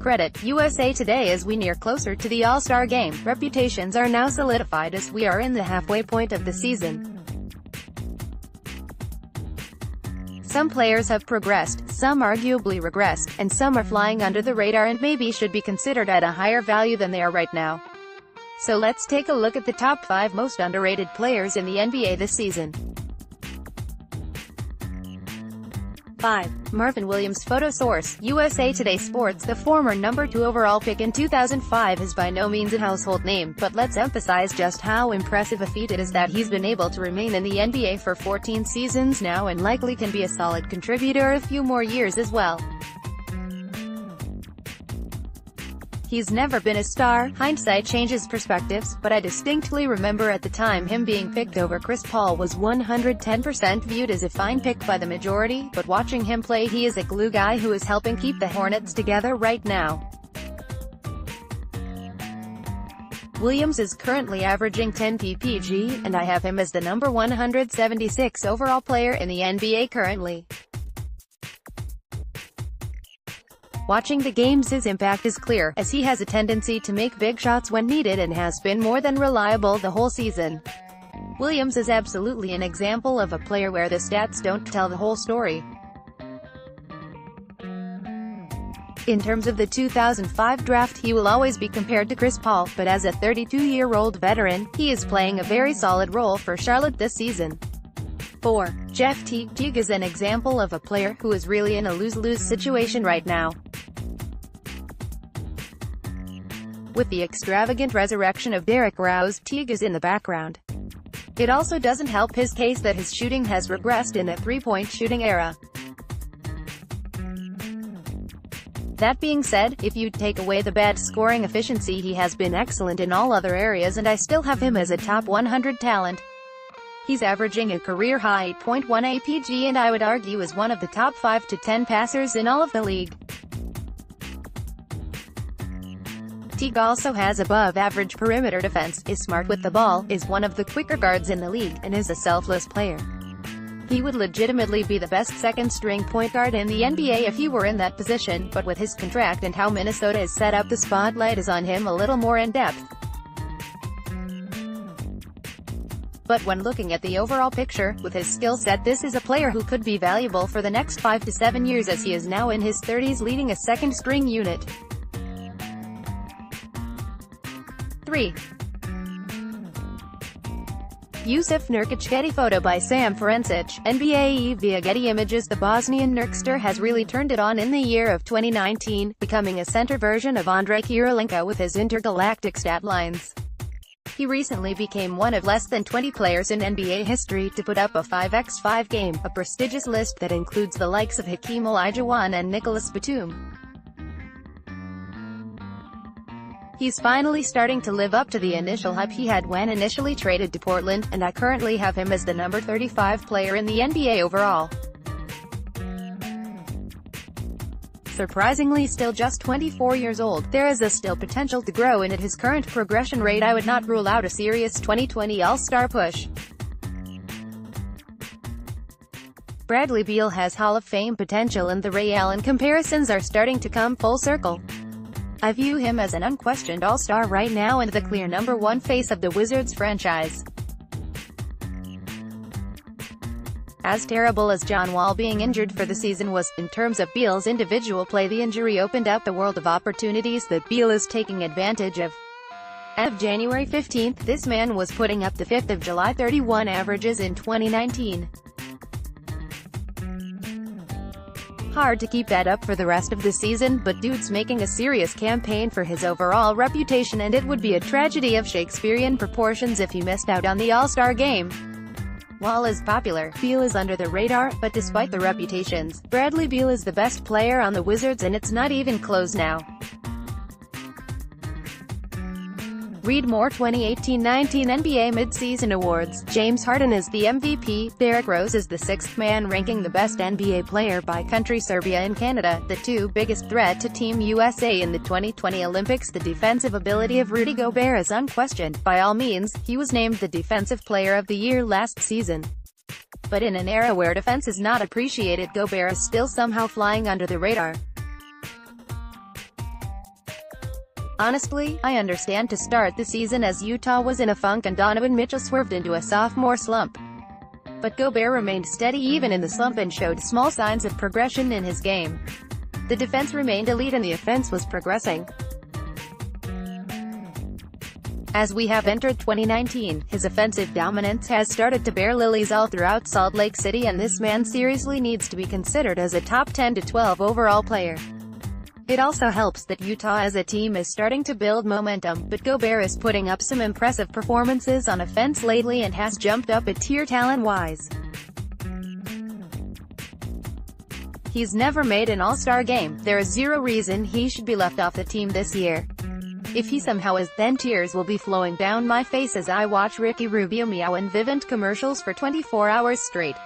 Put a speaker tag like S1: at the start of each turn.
S1: Credit USA Today. As we near closer to the All-Star game, reputations are now solidified as we are in the halfway point of the season. Some players have progressed, some arguably regressed, and some are flying under the radar and maybe should be considered at a higher value than they are right now. So let's take a look at the top 5 most underrated players in the NBA this season. 5. Marvin Williams Photo Source, USA Today Sports. The former number 2 overall pick in 2005 is by no means a household name, but let's emphasize just how impressive a feat it is that he's been able to remain in the NBA for 14 seasons now and likely can be a solid contributor a few more years as well. He's never been a star. Hindsight changes perspectives, but I distinctly remember at the time him being picked over Chris Paul was 110% viewed as a fine pick by the majority, but watching him play, he is a glue guy who is helping keep the Hornets together right now. Williams is currently averaging 10 ppg, and I have him as the number 176 overall player in the NBA currently. Watching the games, his impact is clear, as he has a tendency to make big shots when needed and has been more than reliable the whole season. Williams is absolutely an example of a player where the stats don't tell the whole story. In terms of the 2005 draft, he will always be compared to Chris Paul, but as a 32-year-old veteran, he is playing a very solid role for Charlotte this season. 4. Jeff Teague is an example of a player who is really in a lose-lose situation right now. With the extravagant resurrection of Derrick Rose, Teague is in the background. It also doesn't help his case that his shooting has regressed in the three-point shooting era. That being said, if you take away the bad scoring efficiency, he has been excellent in all other areas and I still have him as a top 100 talent. He's averaging a career-high 8.1 APG and I would argue is one of the top 5 to 10 passers in all of the league. Teague also has above-average perimeter defense, is smart with the ball, is one of the quicker guards in the league, and is a selfless player. He would legitimately be the best second-string point guard in the NBA if he were in that position, but with his contract and how Minnesota is set up, the spotlight is on him a little more in depth. But when looking at the overall picture, with his skill set, this is a player who could be valuable for the next 5 to 7 years as he is now in his 30s leading a second-string unit. 3. Yusuf Nurkic. Getty photo by Sam Forensic, NBA. Via Getty Images. The Bosnian Nurkster has really turned it on in the year of 2019, becoming a center version of Andrei Kirilenko with his intergalactic stat lines. He recently became one of less than 20 players in NBA history to put up a 5x5 game, a prestigious list that includes the likes of Hakeem Olajuwon and Nicolas Batum. He's finally starting to live up to the initial hype he had when initially traded to Portland, and I currently have him as the number 35 player in the NBA overall. Surprisingly still just 24 years old, there is still potential to grow, and at his current progression rate I would not rule out a serious 2020 All-Star push. Bradley Beal has Hall of Fame potential and the Ray Allen comparisons are starting to come full circle. I view him as an unquestioned all-star right now and the clear number 1 face of the Wizards franchise. As terrible as John Wall being injured for the season was, in terms of Beal's individual play, the injury opened up the world of opportunities that Beal is taking advantage of. As of January 15, this man was putting up the 5th of July 31 averages in 2019. Hard to keep that up for the rest of the season, but dude's making a serious campaign for his overall reputation and it would be a tragedy of Shakespearean proportions if he missed out on the All-Star game. Wall is popular, Beal is under the radar, but despite the reputations, Bradley Beal is the best player on the Wizards and it's not even close now. Read more. 2018-19 NBA Midseason Awards. James Harden is the MVP, Derrick Rose is the 6th man ranking the best NBA player by country. Serbia and Canada, the 2 biggest threat to Team USA in the 2020 Olympics. The defensive ability of Rudy Gobert is unquestioned. By all means, he was named the Defensive Player of the Year last season. But in an era where defense is not appreciated, Gobert is still somehow flying under the radar. Honestly, I understand to start the season as Utah was in a funk and Donovan Mitchell swerved into a sophomore slump. But Gobert remained steady even in the slump and showed small signs of progression in his game. The defense remained elite and the offense was progressing. As we have entered 2019, his offensive dominance has started to bear lilies all throughout Salt Lake City, and this man seriously needs to be considered as a top 10 to 12 overall player. It also helps that Utah as a team is starting to build momentum, but Gobert is putting up some impressive performances on offense lately and has jumped up a tier talent-wise. He's never made an all-star game. There is zero reason he should be left off the team this year. If he somehow is, then tears will be flowing down my face as I watch Ricky Rubio meow and Vivint commercials for 24 hours straight.